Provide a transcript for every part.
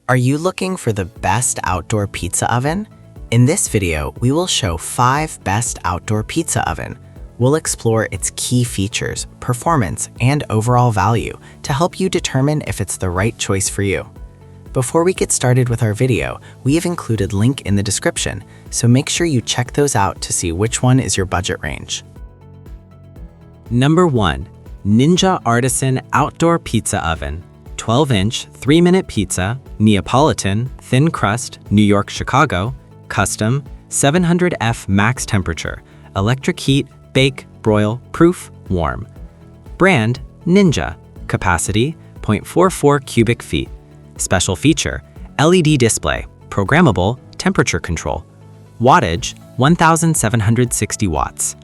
Are you looking for the best outdoor pizza oven? In this video, we will show 5 best outdoor pizza oven. We'll explore its key features, performance, and overall value to help you determine if it's the right choice for you. Before we get started with our video, we have included a link in the description, so make sure you check those out to see which one is your budget range. Number 1. Ninja Artisan Outdoor Pizza Oven. 12-inch, 3-minute pizza, Neapolitan, thin crust, New York, Chicago, custom, 700F max temperature, electric heat, bake, broil, proof, warm. Brand, Ninja. Capacity, 0.44 cubic feet. Special feature, LED display, programmable, temperature control. Wattage, 1,760 watts.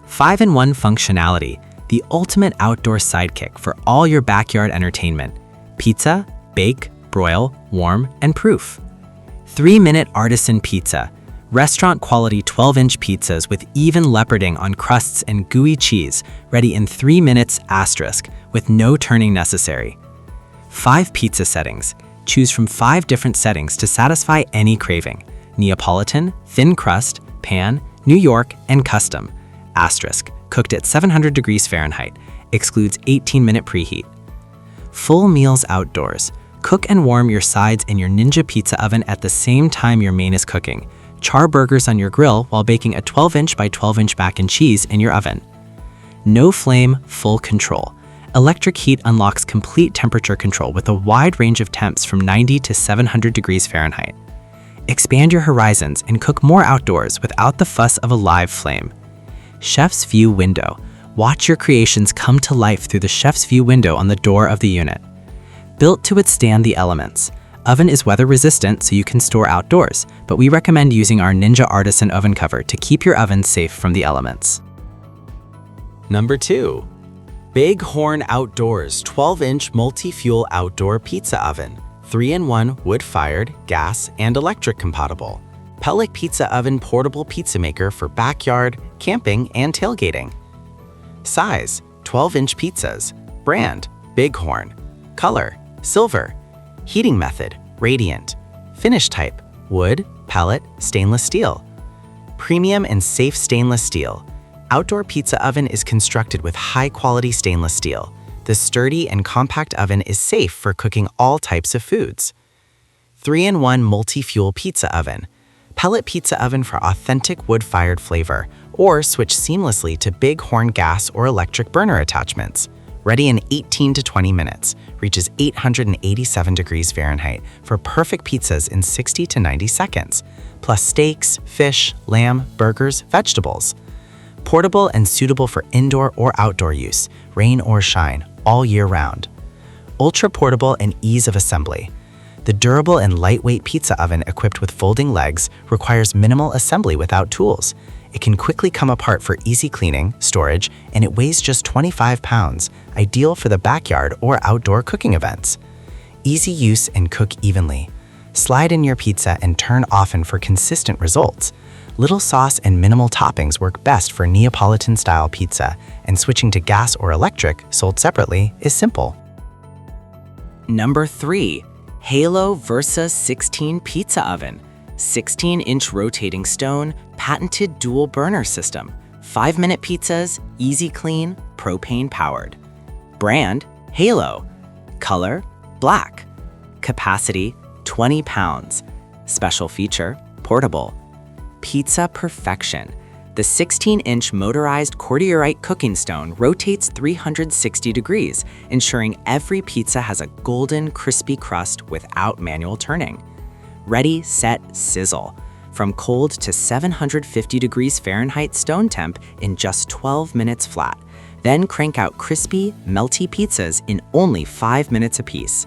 5-in-1 functionality, the ultimate outdoor sidekick for all your backyard entertainment. Pizza, bake, broil, warm, and proof. 3-minute artisan pizza, restaurant quality 12-inch pizzas with even leoparding on crusts and gooey cheese, ready in 3 minutes *, with no turning necessary. 5 pizza settings, choose from 5 different settings to satisfy any craving. Neapolitan, thin crust, pan, New York, and custom. *, cooked at 700 degrees Fahrenheit, excludes 18-minute preheat. Full meals outdoors. Cook and warm your sides in your Ninja pizza oven at the same time your main is cooking. Char burgers on your grill while baking a 12-inch by 12-inch mac and cheese in your oven. No flame, full control. Electric heat unlocks complete temperature control with a wide range of temps from 90 to 700 degrees Fahrenheit. Expand your horizons and cook more outdoors without the fuss of a live flame. Chef's View Window. Watch your creations come to life through the Chef's View window on the door of the unit. Built to withstand the elements. Oven is weather resistant so you can store outdoors, but we recommend using our Ninja Artisan oven cover to keep your oven safe from the elements. Number 2. Big Horn Outdoors 12-inch multi-fuel outdoor pizza oven. 3-in-1 wood-fired, gas, and electric compatible. Pellet pizza oven portable pizza maker for backyard, camping, and tailgating. Size, 12-inch pizzas. Brand, Bighorn. Color, silver. Heating method, radiant. Finish type, wood, pellet, stainless steel. Premium and safe stainless steel. Outdoor pizza oven is constructed with high-quality stainless steel. The sturdy and compact oven is safe for cooking all types of foods. 3-in-1 multi-fuel pizza oven. Pellet pizza oven for authentic wood-fired flavor, or switch seamlessly to Bighorn gas or electric burner attachments. Ready in 18 to 20 minutes, reaches 887 degrees Fahrenheit for perfect pizzas in 60 to 90 seconds, plus steaks, fish, lamb, burgers, vegetables. Portable and suitable for indoor or outdoor use, rain or shine, all year round. Ultra portable and ease of assembly. The durable and lightweight pizza oven equipped with folding legs requires minimal assembly without tools. It can quickly come apart for easy cleaning, storage, and it weighs just 25 pounds, ideal for the backyard or outdoor cooking events. Easy use and cook evenly. Slide in your pizza and turn often for consistent results. Little sauce and minimal toppings work best for Neapolitan-style pizza, and switching to gas or electric, sold separately, is simple. Number 3. Halo Versa 16 Pizza Oven. 16-inch rotating stone, patented dual burner system. 5-minute pizzas, easy clean, propane powered. Brand, Halo. Color, black. Capacity, 20 pounds. Special feature, portable. Pizza perfection. The 16-inch motorized cordierite cooking stone rotates 360 degrees, ensuring every pizza has a golden, crispy crust without manual turning. Ready, set, sizzle. From cold to 750 degrees Fahrenheit stone temp in just 12 minutes flat. Then crank out crispy, melty pizzas in only 5 minutes apiece.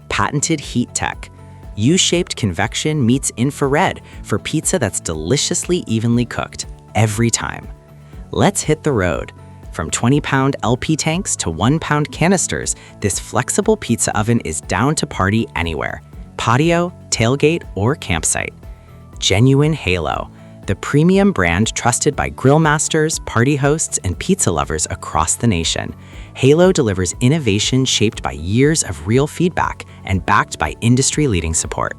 Patented heat tech. U-shaped convection meets infrared for pizza that's deliciously evenly cooked every time. Let's hit the road. From 20-pound LP tanks to 1-pound canisters, this flexible pizza oven is down to party anywhere. Patio, tailgate, or campsite. Genuine Halo. the premium brand trusted by grill masters, party hosts, and pizza lovers across the nation. Halo delivers innovation shaped by years of real feedback and backed by industry-leading support.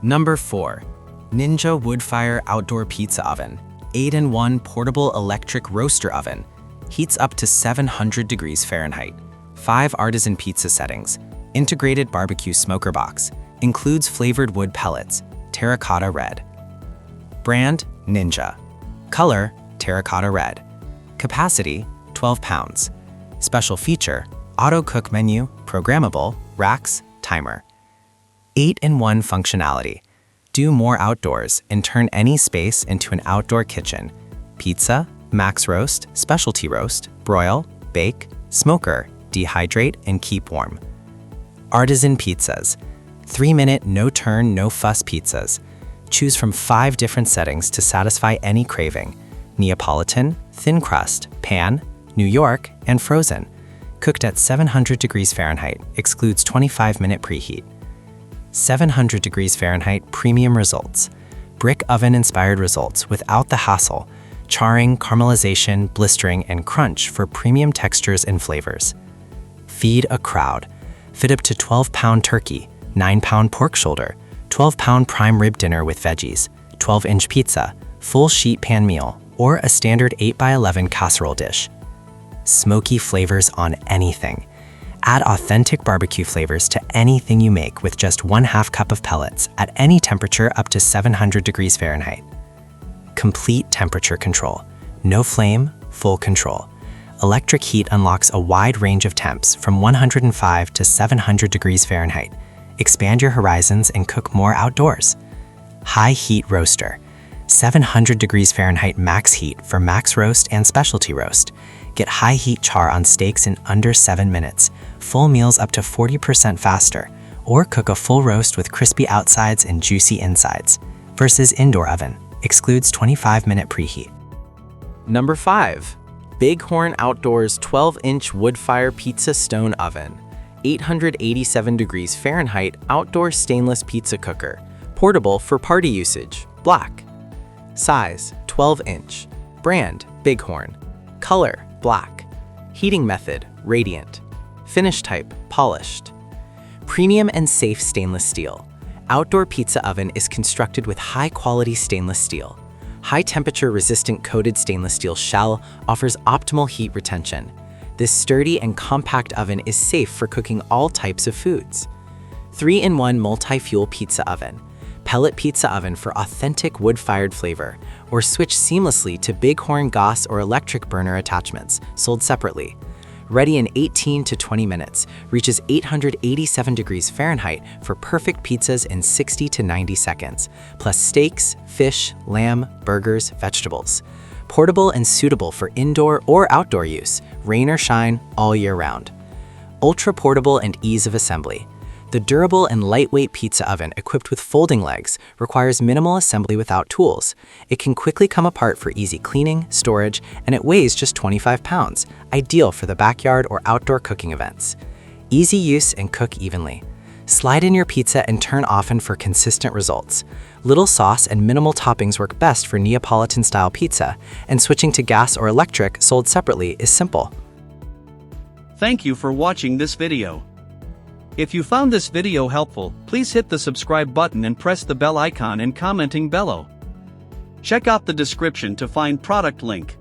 Number 4. Ninja Woodfire Outdoor Pizza Oven. 8-in-1 portable electric roaster oven. Heats up to 700 degrees Fahrenheit. 5 Artisan pizza settings. Integrated barbecue smoker box. Includes flavored wood pellets. Terracotta red. Brand, Ninja. Color, terracotta red. Capacity, 12 pounds. Special feature, auto cook menu, programmable, racks, timer. 8-in-1 functionality. Do more outdoors and turn any space into an outdoor kitchen. Pizza, max roast, specialty roast, broil, bake, smoker, dehydrate, and keep warm. Artisan pizzas. 3-minute, no-turn, no-fuss pizzas. Choose from 5 different settings to satisfy any craving. Neapolitan, thin crust, pan, New York, and frozen. Cooked at 700 degrees Fahrenheit, excludes 25-minute preheat. 700 degrees Fahrenheit premium results. Brick oven-inspired results without the hassle. Charring, caramelization, blistering, and crunch for premium textures and flavors. Feed a crowd. Fit up to 12-pound turkey, 9-pound pork shoulder, 12-pound prime rib dinner with veggies, 12-inch pizza, full sheet pan meal, or a standard 8x11 casserole dish. Smoky flavors on anything. Add authentic barbecue flavors to anything you make with just 1/2 cup of pellets at any temperature up to 700 degrees Fahrenheit. Complete temperature control. No flame, full control. Electric heat unlocks a wide range of temps from 105 to 700 degrees Fahrenheit. Expand your horizons and cook more outdoors. High heat roaster. 700 degrees Fahrenheit max heat for max roast and specialty roast. Get high heat char on steaks in under 7 minutes, full meals up to 40% faster, or cook a full roast with crispy outsides and juicy insides. Versus indoor oven, excludes 25-minute preheat. Number 5. Bighorn Outdoors 12-inch Woodfire Pizza Stone Oven. 887 degrees Fahrenheit outdoor stainless pizza cooker. Portable for party usage, black. Size, 12-inch. Brand, Bighorn. Color, black. Heating method, radiant. Finish type, polished. Premium and safe stainless steel. Outdoor pizza oven is constructed with high-quality stainless steel. High-temperature resistant coated stainless steel shell offers optimal heat retention. This sturdy and compact oven is safe for cooking all types of foods. 3-in-1 multi-fuel pizza oven. Pellet pizza oven for authentic wood-fired flavor, or switch seamlessly to Bighorn gas or electric burner attachments, sold separately. Ready in 18 to 20 minutes, reaches 887 degrees Fahrenheit for perfect pizzas in 60 to 90 seconds, plus steaks, fish, lamb, burgers, vegetables. Portable and suitable for indoor or outdoor use, rain or shine, all year round. Ultra portable and ease of assembly. The durable and lightweight pizza oven equipped with folding legs requires minimal assembly without tools. It can quickly come apart for easy cleaning, storage, and it weighs just 25 pounds, ideal for the backyard or outdoor cooking events. Easy use and cook evenly. Slide in your pizza and turn often for consistent results. Little sauce and minimal toppings work best for Neapolitan-style pizza, and switching to gas or electric sold separately is simple. Thank you for watching this video. If you found this video helpful, please hit the subscribe button and press the bell icon and commenting below. Check out the description to find product link.